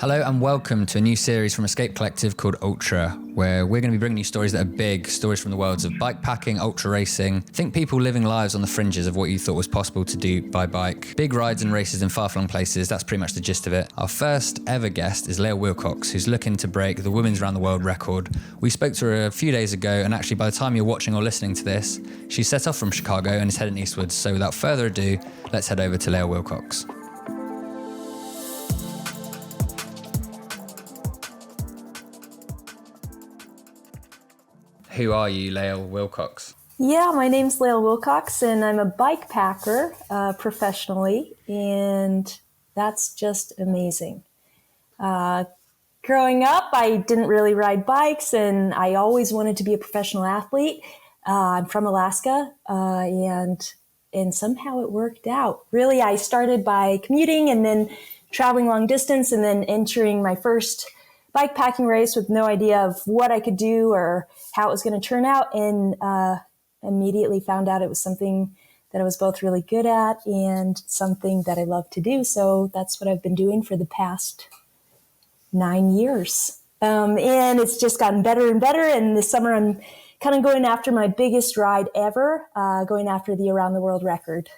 Hello and welcome to a new series from Escape Collective called Ultra, where we're going to be bringing you stories that are big, stories from the worlds of bikepacking, ultra racing. Think people living lives on the fringes of what you thought was possible to do by bike. Big rides and races in far-flung places, that's pretty much the gist of it. Our first ever guest is Lael Wilcox, who's looking to break the women's round the world record. We spoke to her a few days ago, and actually by the time you're watching or listening to this, she's set off from Chicago and is heading eastwards. So without further ado, let's head over to Lael Wilcox. Who are you, Lael Wilcox? Yeah, my name's Lael Wilcox, and I'm a bikepacker professionally, and that's just amazing. Growing up, I didn't really ride bikes, and I always wanted to be a professional athlete. I'm from Alaska, and somehow it worked out. Really, I started by commuting and then traveling long distance, and then entering my first bikepacking race with no idea of what I could do or how it was going to turn out, and immediately found out it was something that I was both really good at and something that I love to do. So that's what I've been doing for the past 9 years. And it's just gotten better and better. And this summer I'm kind of going after my biggest ride ever, going after the around the world record.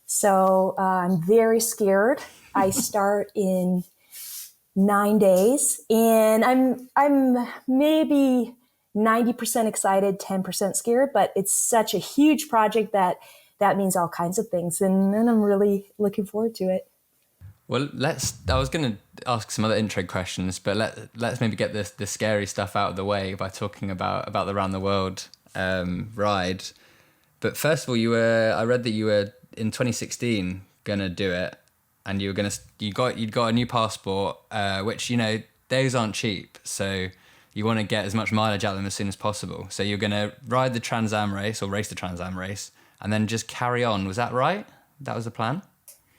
So I'm very scared. I start in 9 days, and I'm maybe 90% excited, 10% scared, but it's such a huge project that means all kinds of things, and I'm really looking forward to it. Well, I was going to ask some other intro questions, but let's maybe get the scary stuff out of the way by talking about the round the world ride. But first of all, I read that you were in 2016 going to do it. And you'd got a new passport, which, those aren't cheap. So you want to get as much mileage out of them as soon as possible. So you're going to ride the Trans Am race or race the Trans Am race and then just carry on. Was that right? That was the plan?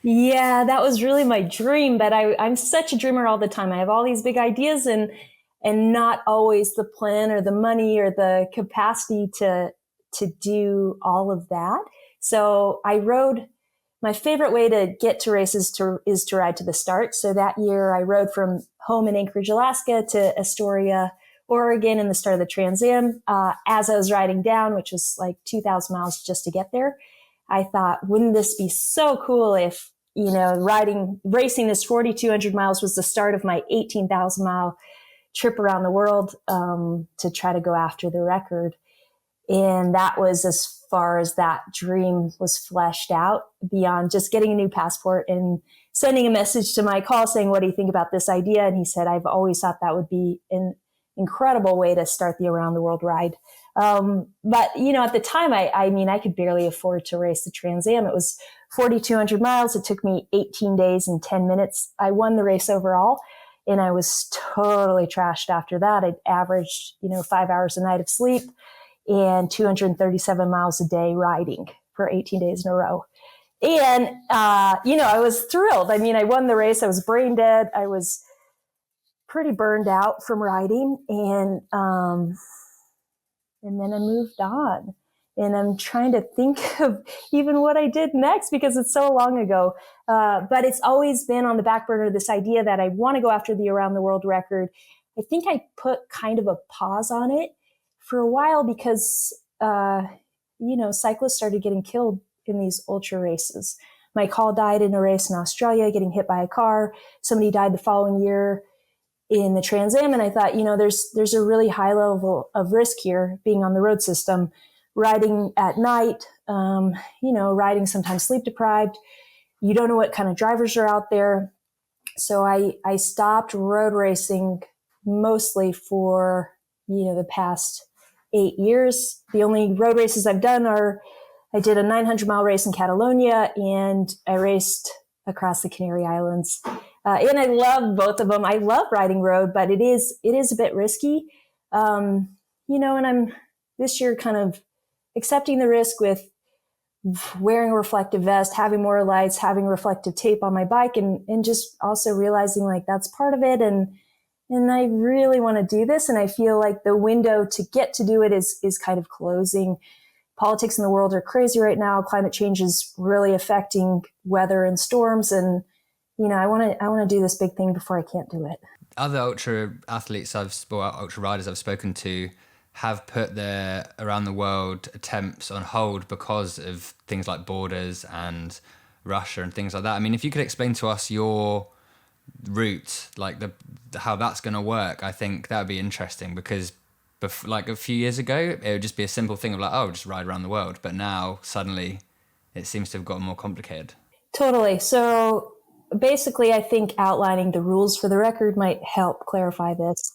Yeah, that was really my dream. But I'm such a dreamer all the time. I have all these big ideas and not always the plan or the money or the capacity to do all of that. So I rode. My favorite way to get to races is to ride to the start. So that year I rode from home in Anchorage, Alaska to Astoria, Oregon in the start of the Trans Am. As I was riding down, which was like 2,000 miles just to get there, I thought, wouldn't this be so cool if, racing this 4,200 miles was the start of my 18,000 mile trip around the world to try to go after the record. And that was as far as that dream was fleshed out, beyond just getting a new passport and sending a message to my call saying, what do you think about this idea? And he said, I've always thought that would be an incredible way to start the around the world ride. But, at the time, I could barely afford to race the Trans Am. It was 4,200 miles. It took me 18 days and 10 minutes. I won the race overall, and I was totally trashed after that. I'd averaged, 5 hours a night of sleep and 237 miles a day riding for 18 days in a row. And, I was thrilled. I won the race. I was brain dead. I was pretty burned out from riding. And then I moved on. And I'm trying to think of even what I did next because it's so long ago. But it's always been on the back burner, this idea that I want to go after the around the world record. I think I put kind of a pause on it for a while because, cyclists started getting killed in these ultra races. My call died in a race in Australia, getting hit by a car. Somebody died the following year in the Trans Am. And I thought, there's a really high level of risk here being on the road system, riding at night, riding sometimes sleep deprived. You don't know what kind of drivers are out there. So I stopped road racing mostly for, the past 8 years. The only road races I've done I did a 900-mile race in Catalonia, and I raced across the Canary Islands. And I love both of them. I love riding road, but it is a bit risky. And I'm this year kind of accepting the risk with wearing a reflective vest, having more lights, having reflective tape on my bike, and just also realizing like that's part of it. And I really want to do this. And I feel like the window to get to do it is kind of closing. Politics in the world are crazy right now. Climate change is really affecting weather and storms. And I want to do this big thing before I can't do it. Other ultra athletes ultra riders I've spoken to have put their around the world attempts on hold because of things like borders and Russia and things like that. I mean, if you could explain to us your route, like how that's going to work, I think that would be interesting, because like a few years ago, it would just be a simple thing of like, oh, just ride around the world. But now suddenly it seems to have gotten more complicated. Totally. So basically, I think outlining the rules for the record might help clarify this.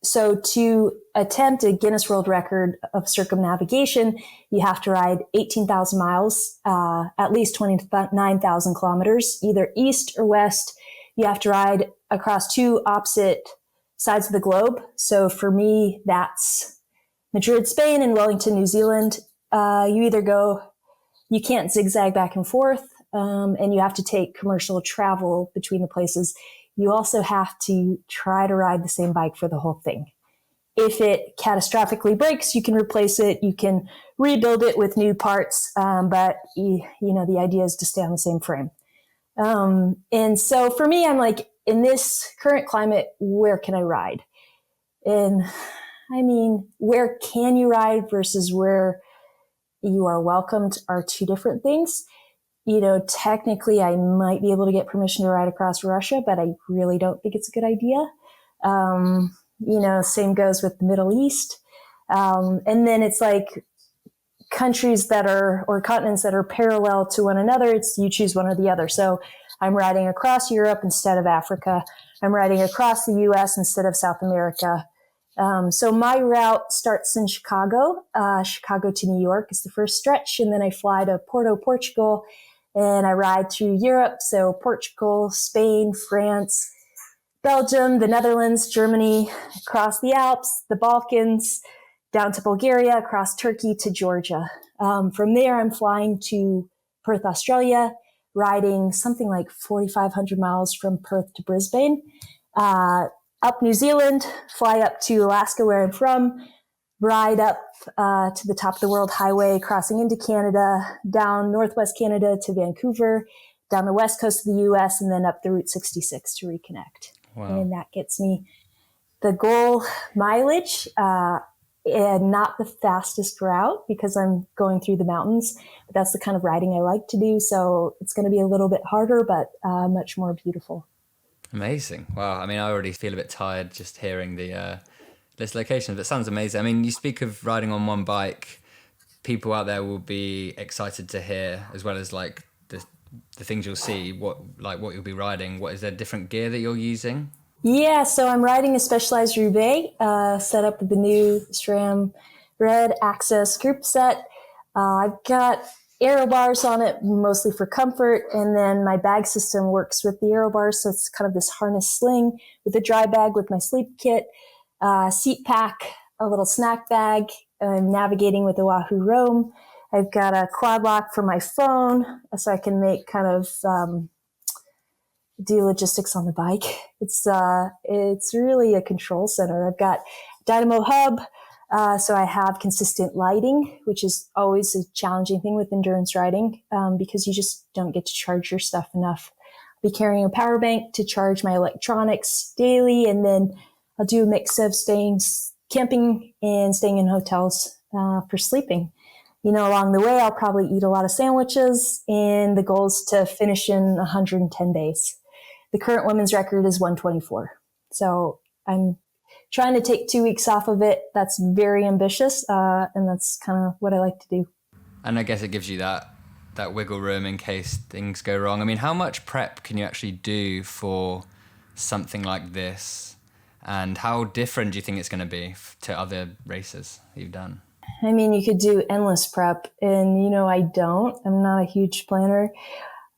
So to attempt a Guinness World Record of circumnavigation, you have to ride 18,000 miles, at least 29,000 kilometers, either east or west. You have to ride across two opposite sides of the globe. So for me, that's Madrid, Spain, and Wellington, New Zealand. You can't zigzag back and forth, and you have to take commercial travel between the places. You also have to try to ride the same bike for the whole thing. If it catastrophically breaks, you can replace it. You can rebuild it with new parts, but the idea is to stay on the same frame. And so for me, I'm like, in this current climate, where can I ride? And I mean, where can you ride versus where you are welcomed are two different things. Technically I might be able to get permission to ride across Russia, but I really don't think it's a good idea. Same goes with the Middle East. And then it's like countries or continents that are parallel to one another. It's you choose one or the other. So I'm riding across Europe instead of Africa. I'm riding across the US instead of South America. So my route starts in Chicago. Chicago to New York is the first stretch. And then I fly to Porto, Portugal, and I ride through Europe. So Portugal, Spain, France, Belgium, the Netherlands, Germany, across the Alps, the Balkans, down to Bulgaria, across Turkey to Georgia. From there, I'm flying to Perth, Australia, riding something like 4,500 miles from Perth to Brisbane. Up New Zealand, fly up to Alaska, where I'm from, ride up to the top of the World Highway, crossing into Canada, down Northwest Canada to Vancouver, down the west coast of the US, and then up the Route 66 to reconnect. Wow. And that gets me the goal mileage, and not the fastest route because I'm going through the mountains, but that's the kind of riding I like to do. So it's going to be a little bit harder, but much more beautiful. Amazing. Wow. I mean, I already feel a bit tired just hearing the this location, but it sounds amazing. I mean, you speak of riding on one bike. People out there will be excited to hear, as well as like the things you'll see, what you'll be riding. What is there different gear that you're using? Yeah, so I'm riding a Specialized Rugile, set up with the new SRAM Red Access group set. I've got aero bars on it, mostly for comfort, and then my bag system works with the aero bars, so it's kind of this harness sling with a dry bag with my sleep kit, seat pack, a little snack bag. I'm navigating with the Wahoo Roam. I've got a quad lock for my phone, so I can make kind of do logistics on the bike. It's really a control center. I've got Dynamo Hub, so I have consistent lighting, which is always a challenging thing with endurance riding, because you just don't get to charge your stuff enough. I'll be carrying a power bank to charge my electronics daily, and then I'll do a mix of camping and staying in hotels for sleeping. Along the way, I'll probably eat a lot of sandwiches, and the goal is to finish in 110 days. The current women's record is 124. So I'm trying to take 2 weeks off of it. That's very ambitious, and that's kind of what I like to do. And I guess it gives you that wiggle room in case things go wrong. I mean, how much prep can you actually do for something like this? And how different do you think it's going to be to other races you've done? I mean, you could do endless prep, and I don't. I'm not a huge planner.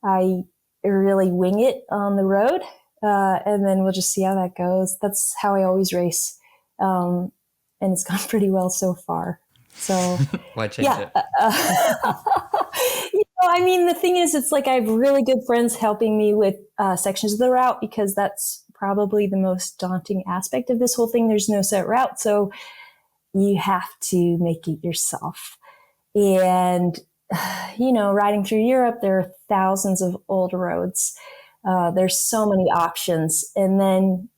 I really wing it on the road, and then we'll just see how that goes. That's how I always race, and it's gone pretty well so far. So why change it? I mean, the thing is, it's like I have really good friends helping me with sections of the route, because that's probably the most daunting aspect of this whole thing. There's no set route, so you have to make it yourself. And riding through Europe, there are thousands of old roads. There's so many options. And then,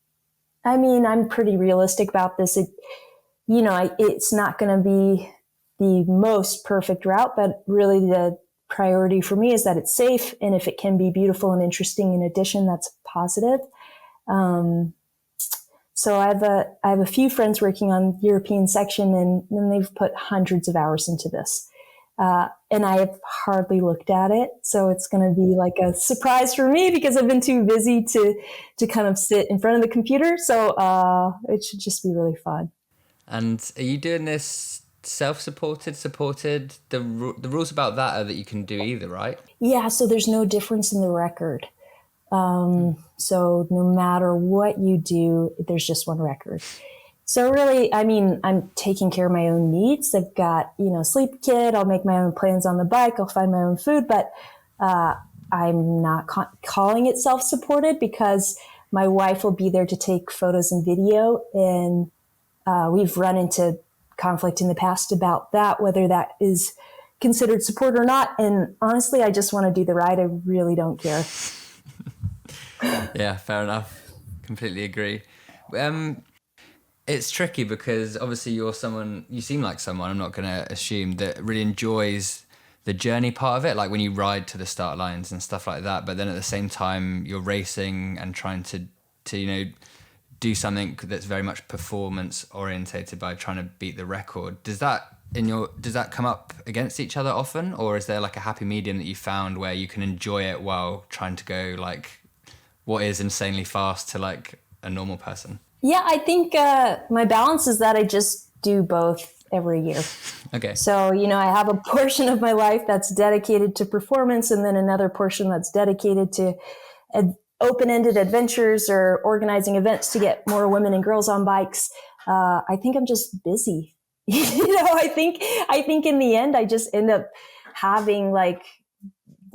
I mean, I'm pretty realistic about this. It's not going to be the most perfect route, but really the priority for me is that it's safe. And if it can be beautiful and interesting in addition, that's positive. So I have a few friends working on European section, and they've put hundreds of hours into this. And I have hardly looked at it. So it's going to be like a surprise for me because I've been too busy to kind of sit in front of the computer. So it should just be really fun. And are you doing this self-supported, supported? The rules about that are that you can do either, right? Yeah, so there's no difference in the record. So no matter what you do, there's just one record. So really, I mean, I'm taking care of my own needs. I've got, sleep kit. I'll make my own plans on the bike. I'll find my own food, but I'm not calling it self-supported because my wife will be there to take photos and video. And we've run into conflict in the past about that, whether that is considered support or not. And honestly, I just want to do the ride. I really don't care. Yeah, fair enough. Completely agree. It's tricky because obviously you seem like someone, I'm not going to assume, that really enjoys the journey part of it, like when you ride to the start lines and stuff like that. But then at the same time, you're racing and trying to do something that's very much performance orientated by trying to beat the record. Does that come up against each other often, or is there like a happy medium that you found where you can enjoy it while trying to go like what is insanely fast to like a normal person? Yeah, I think my balance is that I just do both every year. Okay. So, I have a portion of my life that's dedicated to performance, and then another portion that's dedicated to open-ended adventures or organizing events to get more women and girls on bikes. I think I'm just busy. I think in the end, I just end up having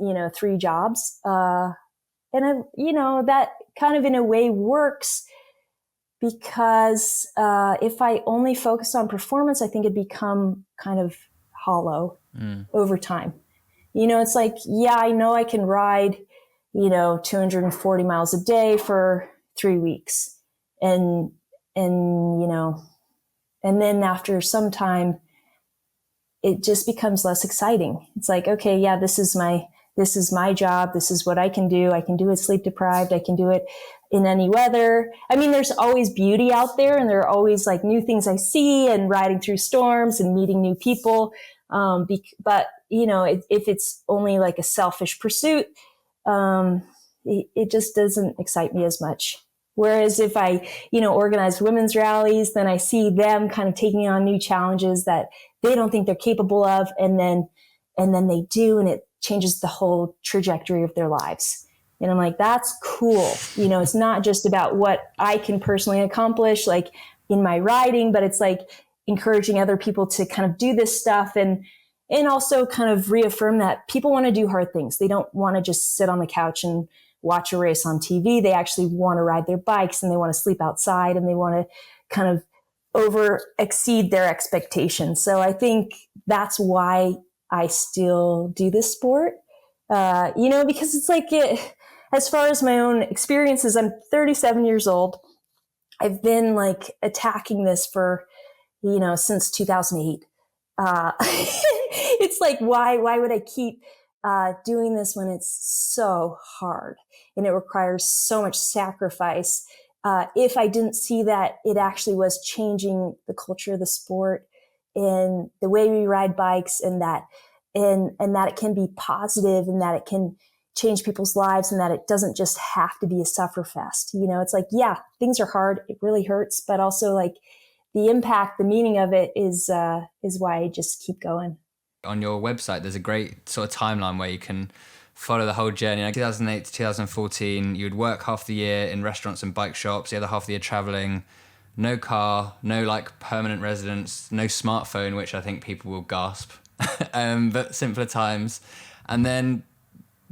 3 jobs. And that kind of in a way works because if I only focus on performance, I think it'd become kind of hollow over time. It's like, yeah, I know I can ride, 240 miles a day for 3 weeks. And then after some time, it just becomes less exciting. It's like, okay, yeah, this is my job. This is what I can do. I can do it sleep deprived. I can do it in any weather. I mean, there's always beauty out there, and there are always like new things I see and riding through storms and meeting new people. But if it's only like a selfish pursuit, it just doesn't excite me as much. Whereas if I, organize women's rallies, then I see them kind of taking on new challenges that they don't think they're capable of. And then they do, and it changes the whole trajectory of their lives. And I'm like, that's cool. It's not just about what I can personally accomplish, like in my riding, but it's like encouraging other people to kind of do this stuff and also kind of reaffirm that people want to do hard things. They don't want to just sit on the couch and watch a race on TV. They actually want to ride their bikes, and they want to sleep outside, and they want to kind of exceed their expectations. So I think that's why I still do this sport, because it's like as far as my own experiences, I'm 37 years old. I've been like attacking this for, since 2008. It's like, why would I keep doing this when it's so hard and it requires so much sacrifice? If I didn't see that it actually was changing the culture of the sport and the way we ride bikes, and that it can be positive, and that it can change people's lives, and that it doesn't just have to be a sufferfest. It's like, yeah, things are hard. It really hurts, but also like the impact, the meaning of it is why I just keep going. On your website, there's a great sort of timeline where you can follow the whole journey. Like 2008 to 2014, you'd work half the year in restaurants and bike shops, the other half of the year traveling, no car, no like permanent residence, no smartphone, which I think people will gasp, but simpler times. And then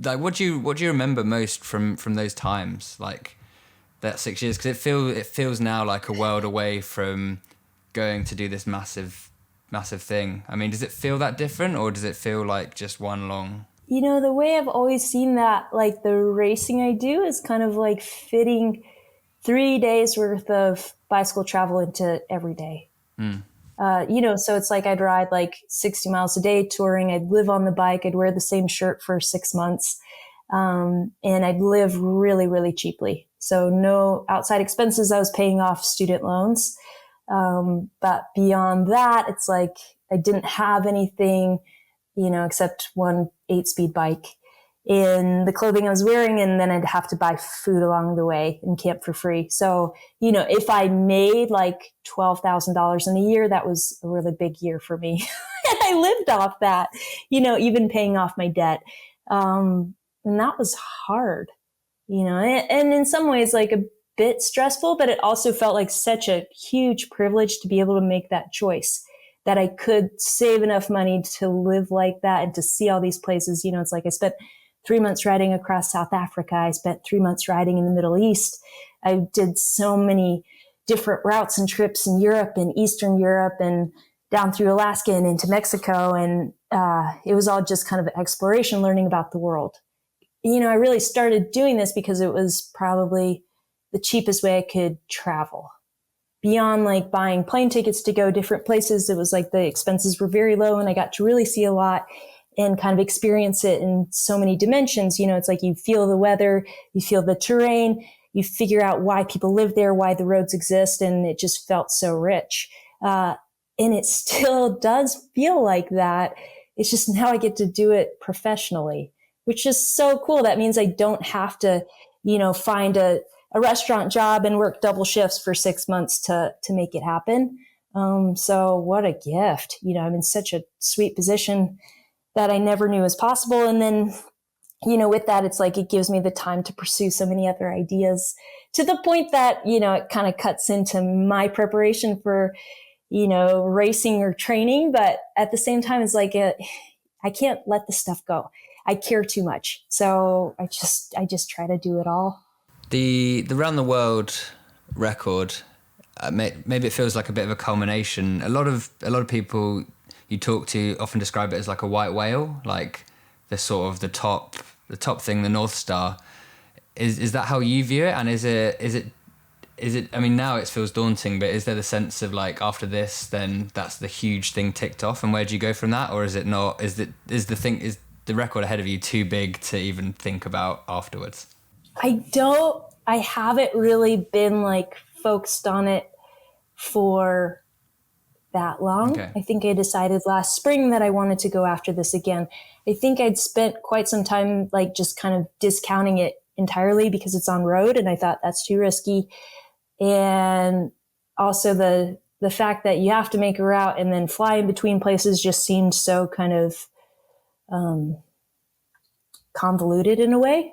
like, what do you remember most from those times? Like that 6 years? Because it feels now like a world away from going to do this massive thing. I mean, does it feel that different, or does it feel like just one long The way I've always seen that, like the racing I do is kind of like fitting 3 days worth of bicycle travel into every day. So it's like I'd ride like 60 miles a day touring. I'd live on the bike. I'd wear the same shirt for 6 months. And I'd live really, really cheaply. So no outside expenses. I was paying off student loans. But beyond that, it's like I didn't have anything, except one 8-speed bike in the clothing I was wearing. And then I'd have to buy food along the way and camp for free. So, if I made like $12,000 in a year, that was a really big year for me. And I lived off that, even paying off my debt. And that was hard, and in some ways like a bit stressful, but it also felt like such a huge privilege to be able to make that choice, that I could save enough money to live like that and to see all these places. It's like I spent 3 months riding across South Africa. I spent 3 months riding in the Middle East. I did so many different routes and trips in Europe and Eastern Europe and down through Alaska and into Mexico. And it was all just kind of exploration, learning about the world. I really started doing this because it was probably the cheapest way I could travel. Beyond like buying plane tickets to go different places, it was like the expenses were very low and I got to really see a lot and kind of experience it in so many dimensions. It's like you feel the weather, you feel the terrain, you figure out why people live there, why the roads exist, and it just felt so rich. And it still does feel like that. It's just now I get to do it professionally, which is so cool. That means I don't have to, find a restaurant job and work double shifts for 6 months to make it happen. So what a gift. I'm in such a sweet position that I never knew was possible. And then, with that, it's like it gives me the time to pursue so many other ideas, to the point that, it kind of cuts into my preparation for, racing or training. But at the same time, it's like I can't let the stuff go. I care too much. So I just try to do it all. The round the world record, maybe it feels like a bit of a culmination. A lot of people you talk to often describe it as like a white whale, like the sort of the top thing, the North Star. Is that how you view it? And is it? I mean, now it feels daunting, but is there the sense of like after this, then that's the huge thing ticked off, and where do you go from that, or is it not? Is the record ahead of you too big to even think about afterwards? I haven't really been like focused on it for that long. Okay. I think I decided last spring that I wanted to go after this again. I think I'd spent quite some time like just kind of discounting it entirely because it's on road, and I thought that's too risky. And also the fact that you have to make a route and then fly in between places just seemed so kind of convoluted in a way,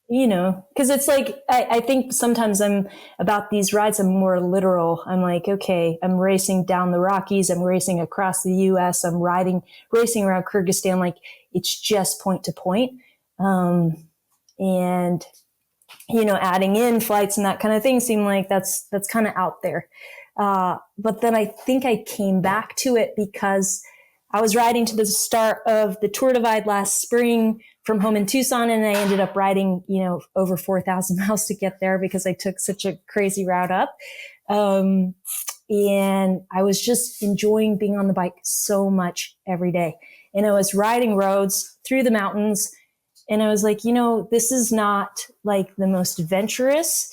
because it's like, I think sometimes I'm about these rides, I'm more literal. I'm like, okay, I'm racing down the Rockies. I'm racing across the US. I'm racing around Kyrgyzstan. Like it's just point to point. And, adding in flights and that kind of thing seemed like that's kind of out there. But then I think I came back to it because I was riding to the start of the Tour Divide last spring from home in Tucson, and I ended up riding, over 4,000 miles to get there because I took such a crazy route up. And I was just enjoying being on the bike so much every day. And I was riding roads through the mountains. And I was like, this is not like the most adventurous.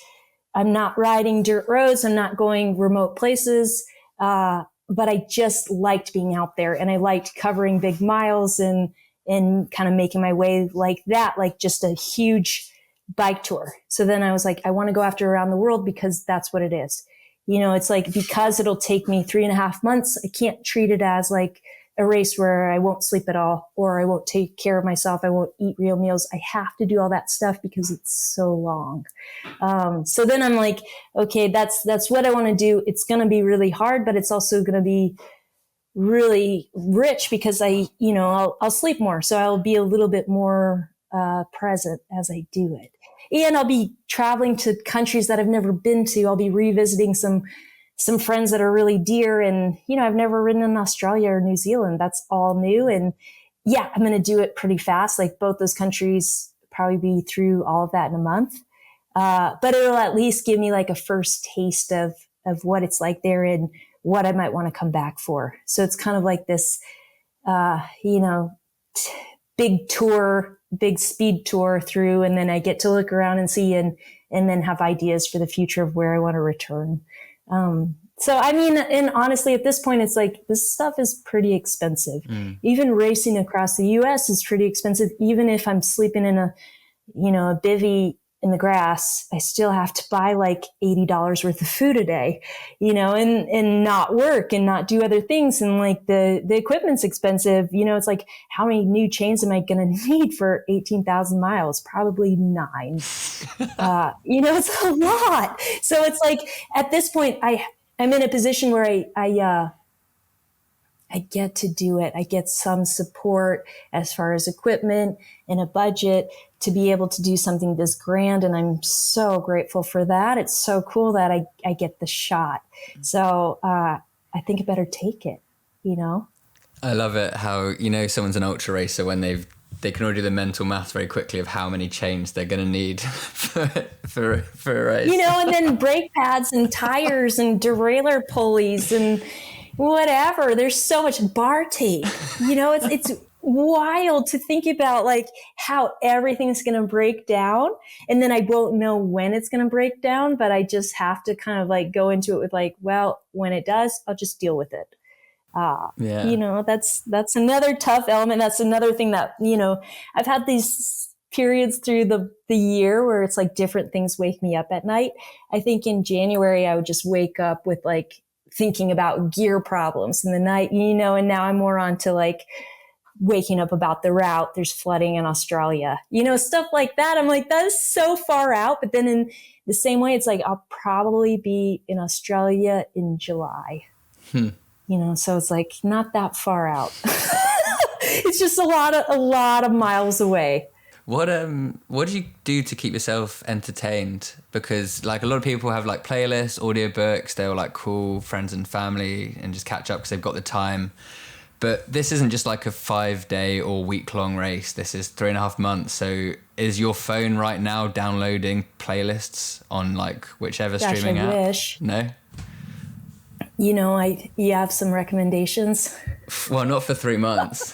I'm not riding dirt roads. I'm not going remote places. But I just liked being out there, and I liked covering big miles and kind of making my way like that, like just a huge bike tour. So then I was like, I want to go after around the world because that's what it is. It's like, because it'll take me 3.5 months, I can't treat it as like a race where I won't sleep at all, or I won't take care of myself. I won't eat real meals. I have to do all that stuff because it's so long. So then I'm like, okay, that's what I want to do. It's going to be really hard, but it's also going to be really rich because I'll sleep more. So I'll be a little bit more present as I do it. And I'll be traveling to countries that I've never been to. I'll be revisiting some friends that are really dear. And, I've never ridden in Australia or New Zealand. That's all new. And, yeah, I'm going to do it pretty fast. Like both those countries probably be through all of that in a month. But it'll at least give me like a first taste of what it's like there and what I might want to come back for. So it's kind of like this, big tour, big speed tour through, and then I get to look around and see and then have ideas for the future of where I want to return. So, I mean, and honestly, at this point, it's like this stuff is pretty expensive. Even racing across the US is pretty expensive. Even if I'm sleeping in a bivvy in the grass, I still have to buy like $80 worth of food a day, and not work and not do other things. And like the equipment's expensive. It's like, how many new chains am I going to need for 18,000 miles? Probably 9. It's a lot. So it's like, at this point, I'm in a position where I get to do it. I get some support as far as equipment and a budget to be able to do something this grand. And I'm so grateful for that. It's so cool that I get the shot. So I think I better take it, I love it how, someone's an ultra racer when they can already do the mental math very quickly of how many chains they're going to need for a race. And then brake pads and tires and derailleur pulleys and whatever. There's so much bar tape. It's wild to think about like how everything's going to break down, and then I won't know when it's going to break down, but I just have to kind of like go into it with like, well, when it does, I'll just deal with it. That's another tough element. That's another thing that, I've had these periods through the year where it's like different things wake me up at night. I think in January, I would just wake up with like thinking about gear problems in the night, and now I'm more on to like waking up about the route. There's flooding in Australia, stuff like that. I'm like, that is so far out. But then in the same way, it's like, I'll probably be in Australia in July, so it's like not that far out. It's just a lot of miles away. What do you do to keep yourself entertained? Because like a lot of people have like playlists, audiobooks, they'll like call friends and family and just catch up because they've got the time. But this isn't just like a 5-day or week-long race. This is 3.5 months. So is your phone right now downloading playlists on like whichever streaming app? I wish. No? You have some recommendations? Well, not for 3 months.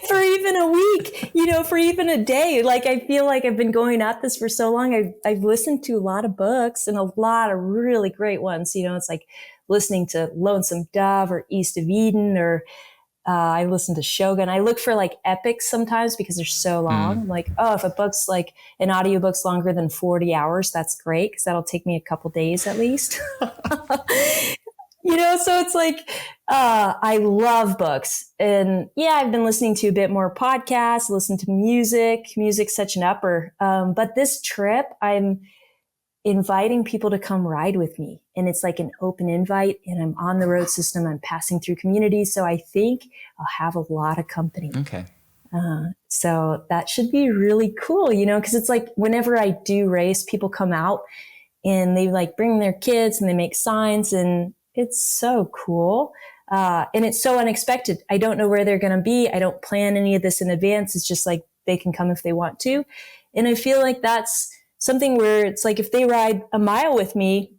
For even a week, for even a day. Like, I feel like I've been going at this for so long. I've listened to a lot of books and a lot of really great ones. It's like listening to Lonesome Dove or East of Eden, or I listen to Shogun. I look for like epics sometimes because they're so long. I'm like, oh, if a book's like an audiobook's longer than 40 hours, that's great because that'll take me a couple days at least. So it's like, I love books, and yeah, I've been listening to a bit more podcasts, listen to music. Music's such an upper. But this trip, I'm inviting people to come ride with me, and it's like an open invite, and I'm on the road system. I'm passing through communities. So I think I'll have a lot of company. Okay. So that should be really cool, cause it's like whenever I do race, people come out and they like bring their kids and they make signs, and it's so cool. And it's so unexpected. I don't know where they're going to be. I don't plan any of this in advance. It's just like they can come if they want to. And I feel like that's something where it's like, if they ride a mile with me,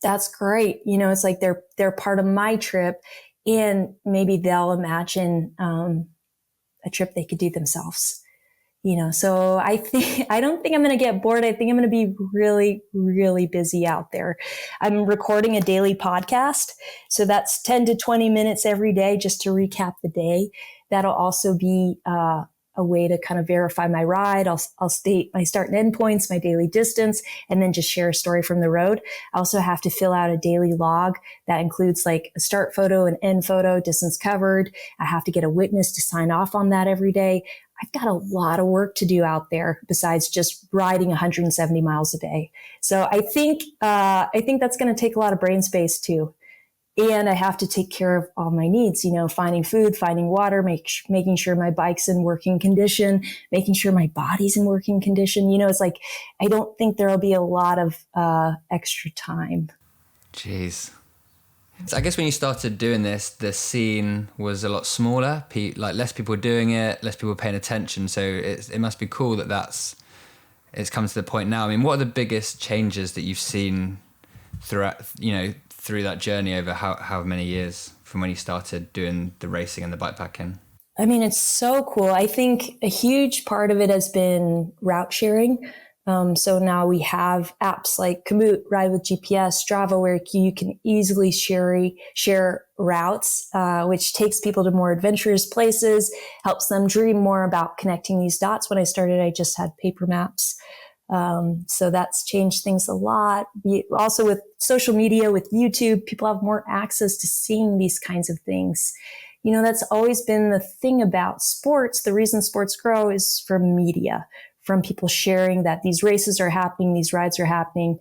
that's great. It's like they're part of my trip, and maybe they'll imagine, a trip they could do themselves. So I don't think I'm going to get bored. I think I'm going to be really, really busy out there. I'm recording a daily podcast. So that's 10 to 20 minutes every day just to recap the day. That'll also be, a way to kind of verify my ride. I'll state my start and end points, my daily distance, and then just share a story from the road. I also have to fill out a daily log that includes like a start photo, an end photo, distance covered. I have to get a witness to sign off on that every day. I've got a lot of work to do out there besides just riding 170 miles a day. So I think that's going to take a lot of brain space too. And I have to take care of all my needs, finding food, finding water, making sure my bike's in working condition, making sure my body's in working condition. It's like, I don't think there'll be a lot of extra time. Jeez. So I guess when you started doing this, the scene was a lot smaller. Like less people doing it, less people paying attention. So it must be cool that it's come to the point now. I mean, what are the biggest changes that you've seen throughout, through that journey over how many years from when you started doing the racing and the bikepacking? I mean, it's so cool. I think a huge part of it has been route sharing. So now we have apps like Komoot, Ride with GPS, Strava, where you can easily share routes, which takes people to more adventurous places, helps them dream more about connecting these dots. When I started, I just had paper maps. So that's changed things a lot. Also with social media, with YouTube, people have more access to seeing these kinds of things. That's always been the thing about sports. The reason sports grow is from media, from people sharing that these races are happening, these rides are happening,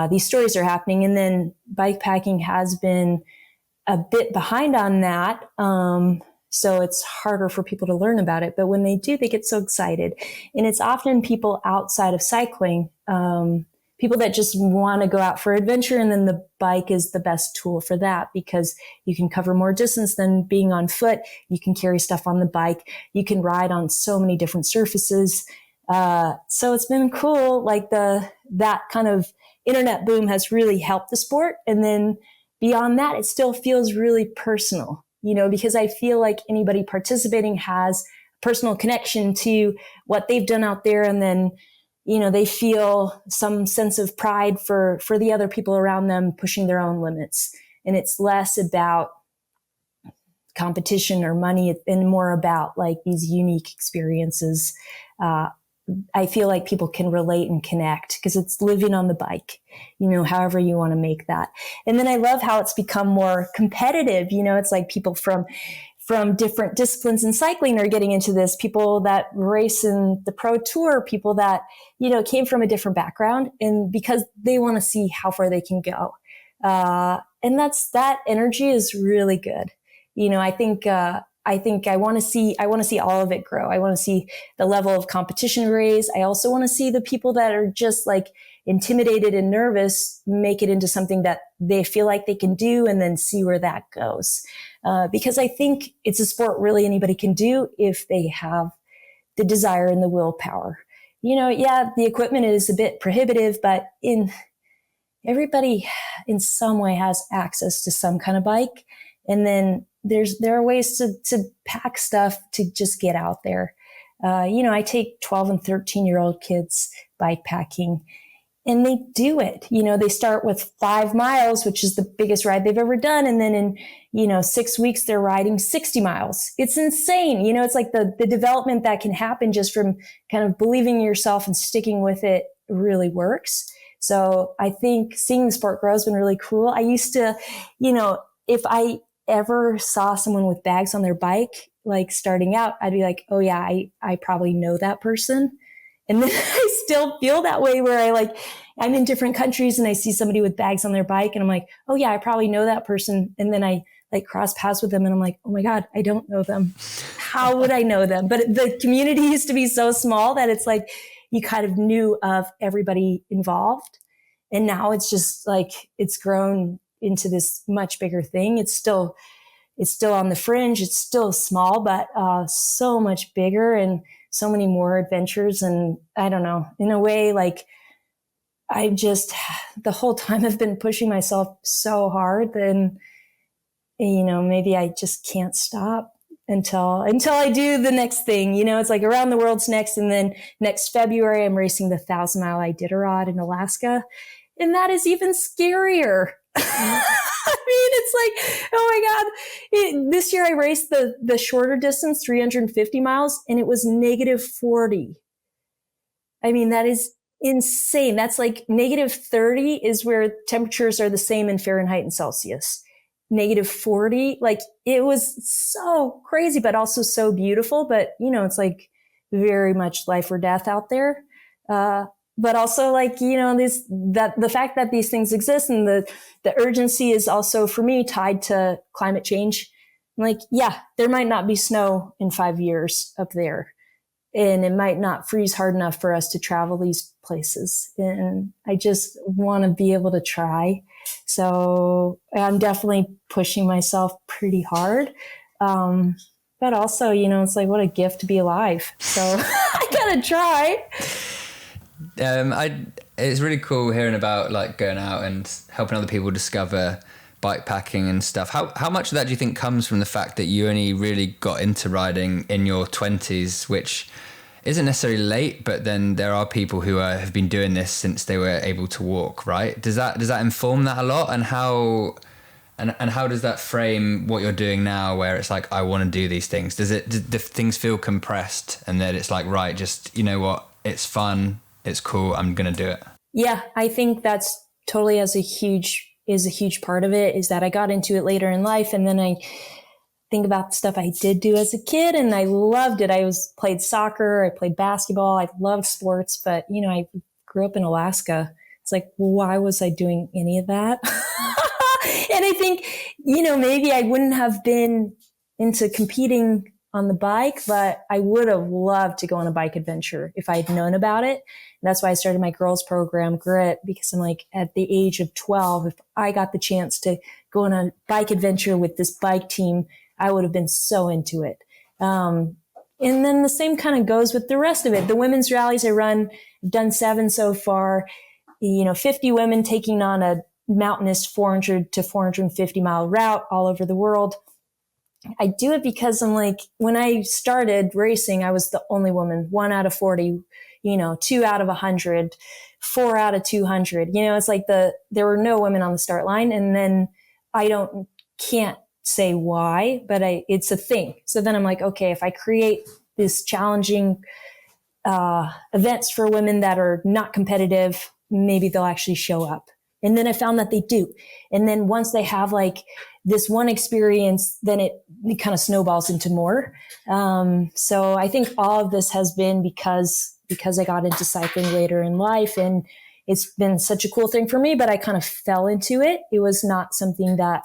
these stories are happening. And then bikepacking has been a bit behind on that. So it's harder for people to learn about it. But when they do, they get so excited. And it's often people outside of cycling, people that just want to go out for adventure. And then the bike is the best tool for that because you can cover more distance than being on foot. You can carry stuff on the bike. You can ride on so many different surfaces. So it's been cool. Like that kind of internet boom has really helped the sport. And then beyond that, it still feels really personal, because I feel like anybody participating has a personal connection to what they've done out there. And then, they feel some sense of pride for the other people around them pushing their own limits. And it's less about competition or money and more about like these unique experiences. I feel like people can relate and connect because it's living on the bike, however you want to make that. And then I love how it's become more competitive. It's like people from different disciplines in cycling are getting into this, people that race in the pro tour, people that, came from a different background and because they want to see how far they can go. And that energy is really good. I think I want to see all of it grow. I want to see the level of competition raise. I also want to see the people that are just like intimidated and nervous make it into something that they feel like they can do and then see where that goes. Because I think it's a sport really anybody can do if they have the desire and the willpower. The equipment is a bit prohibitive, but everybody in some way has access to some kind of bike. And then there are ways to pack stuff to just get out there. I take 12 and 13-year-old kids bike packing and they do it. They start with 5 miles, which is the biggest ride they've ever done. And then in, 6 weeks, they're riding 60 miles. It's insane. It's like the development that can happen just from kind of believing in yourself and sticking with it really works. So I think seeing the sport grow has been really cool. I used to, if I ever saw someone with bags on their bike, like starting out, I'd be like, oh yeah, I probably know that person. And then I still feel that way where I'm in different countries and I see somebody with bags on their bike and I'm like, oh yeah, I probably know that person. And then I cross paths with them and I'm like, oh my God, I don't know them. How would I know them? But the community used to be so small that it's like you kind of knew of everybody involved. And now it's just like, it's grown into this much bigger thing. It's still on the fringe. It's still small, but so much bigger and so many more adventures. And I don't know, in a way, like I just the whole time I've been pushing myself so hard that, maybe I just can't stop until I do the next thing. It's like around the world's next. And then next February, I'm racing the 1,000-mile Iditarod in Alaska. And that is even scarier. I mean, it's like, oh my God. This year I raced the shorter distance, 350 miles, and it was -40. I mean, that is insane. That's like -30 is where temperatures are the same in Fahrenheit and Celsius. -40, like it was so crazy, but also so beautiful. But, it's like very much life or death out there. But also the fact that these things exist and the urgency is also for me tied to climate change. Like, yeah, there might not be snow in 5 years up there and it might not freeze hard enough for us to travel these places. And I just want to be able to try. So I'm definitely pushing myself pretty hard. But also, it's like, what a gift to be alive. So I gotta try. It's really cool hearing about like going out and helping other people discover bike packing and stuff. How much of that do you think comes from the fact that you only really got into riding in your 20s, which isn't necessarily late, but then there are people who have been doing this since they were able to walk, right? Does that inform that a lot? And how does that frame what you're doing now, where it's like, I want to do these things? Do things feel compressed and that it's like, right, just, you know what, it's fun, it's cool, I'm going to do it? Yeah, I think that's totally is a huge part of it, is that I got into it later in life. And then I think about the stuff I did do as a kid, and I loved it. I played soccer, I played basketball, I loved sports, but I grew up in Alaska. It's like, well, why was I doing any of that? And I think, maybe I wouldn't have been into competing on the bike, but I would have loved to go on a bike adventure if I had known about it. And that's why I started my girls program, Grit, because I'm like, at the age of 12, if I got the chance to go on a bike adventure with this bike team, I would have been so into it. And then the same kind of goes with the rest of it. The women's rallies I run, I've done 7 so far, 50 women taking on a mountainous 400 to 450 mile route all over the world. I do it because I'm like, when I started racing, I was the only woman, 1 out of 40, 2 out of 100, 4 out of 200. It's like there were no women on the start line. And then can't say why, but it's a thing. So then I'm like, okay, if I create this challenging events for women that are not competitive, maybe they'll actually show up. And then I found that they do. And then once they have like this one experience, then it kind of snowballs into more. So I think all of this has been because I got into cycling later in life, and it's been such a cool thing for me, but I kind of fell into it. It was not something that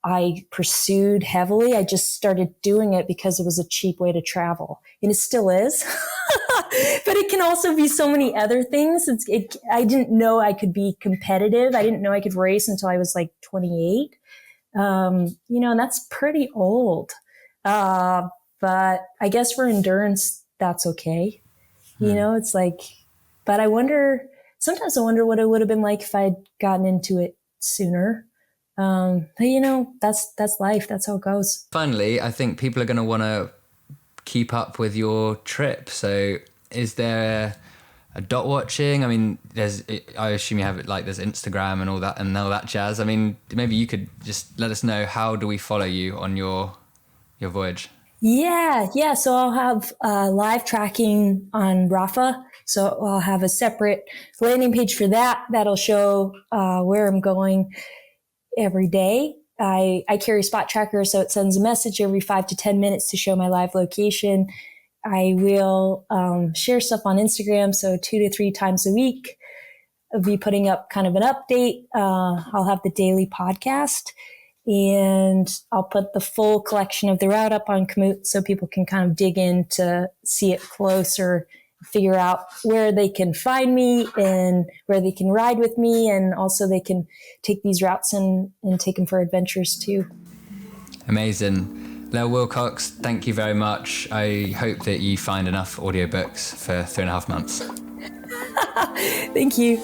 I pursued heavily. I just started doing it because it was a cheap way to travel, and it still is. But it can also be so many other things. I didn't know I could be competitive. I didn't know I could race until I was like 28. And that's pretty old. But I guess for endurance, that's okay. It's like, but sometimes I wonder what it would have been like if I'd gotten into it sooner. But that's life. That's how it goes. Finally, I think people are going to want to keep up with your trip. So is there a dot watching? I mean, I assume you have it, like there's Instagram and all that jazz. I mean, maybe you could just let us know, how do we follow you on your voyage? Yeah. So I'll have live tracking on Rafa. So I'll have a separate landing page for that. That'll show where I'm going every day. I carry a spot tracker, so it sends a message every 5 to 10 minutes to show my live location. I will share stuff on Instagram, so 2 to 3 times a week. I'll be putting up kind of an update. I'll have the daily podcast, and I'll put the full collection of the route up on Komoot so people can kind of dig in to see it closer, figure out where they can find me and where they can ride with me. And also they can take these routes and take them for adventures too. Amazing. Lael Wilcox, thank you very much. I hope that you find enough audiobooks for 3.5 months. Thank you.